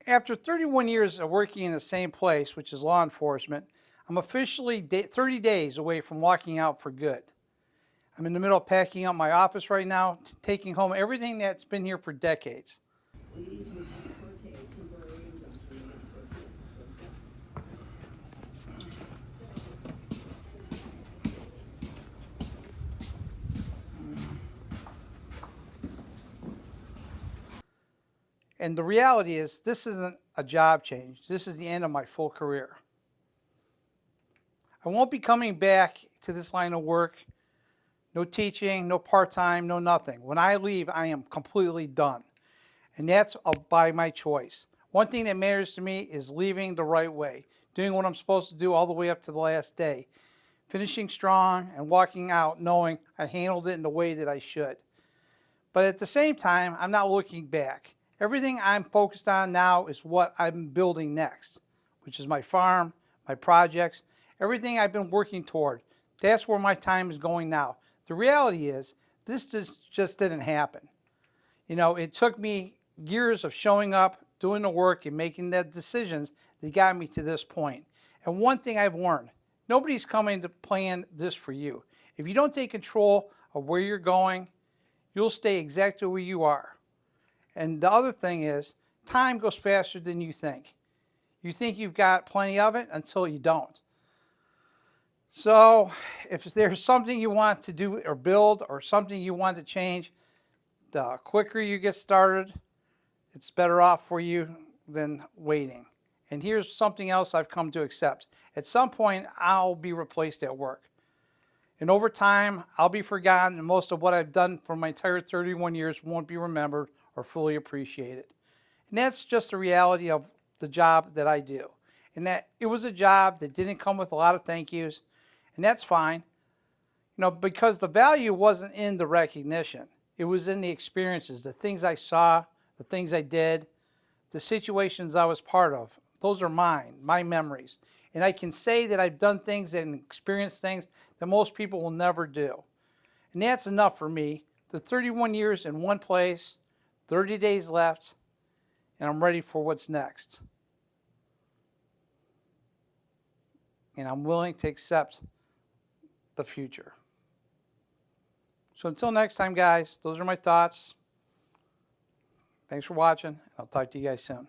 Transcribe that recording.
After 31 years of working in the same place, which is law enforcement, I'm officially 30 days away from walking out for good. I'm in the middle of packing up my office right now, taking home everything that's been here for decades. And the reality is, this isn't a job change. This is the end of my full career. I won't be coming back to this line of work. No teaching, no part-time, no nothing. When I leave, I am completely done. And that's by my choice. One thing that matters to me is leaving the right way, doing what I'm supposed to do all the way up to the last day, finishing strong and walking out knowing I handled it in the way that I should. But at the same time, I'm not looking back. Everything I'm focused on now is what I'm building next, which is my farm, my projects, everything I've been working toward. That's where my time is going now. The reality is, this just didn't happen. You know, it took me years of showing up, doing the work, and making the decisions that got me to this point. And one thing I've learned, nobody's coming to plan this for you. If you don't take control of where you're going, you'll stay exactly where you are. And the other thing is, time goes faster than you think. You think you've got plenty of it until you don't. So if there's something you want to do or build or something you want to change, the quicker you get started, it's better off for you than waiting. And here's something else I've come to accept. At some point, I'll be replaced at work. And over time, I'll be forgotten, and most of what I've done for my entire 31 years won't be remembered or fully appreciated. And that's just the reality of the job that I do. And that it was a job that didn't come with a lot of thank yous, and that's fine. You know, because the value wasn't in the recognition. It was in the experiences, the things I saw, the things I did, the situations I was part of. Those are mine, my memories. And I can say that I've done things and experienced things that most people will never do. And that's enough for me. The 31 years in one place, 30 days left, and I'm ready for what's next. And I'm willing to accept the future. So until next time, guys, those are my thoughts. Thanks for watching. I'll talk to you guys soon.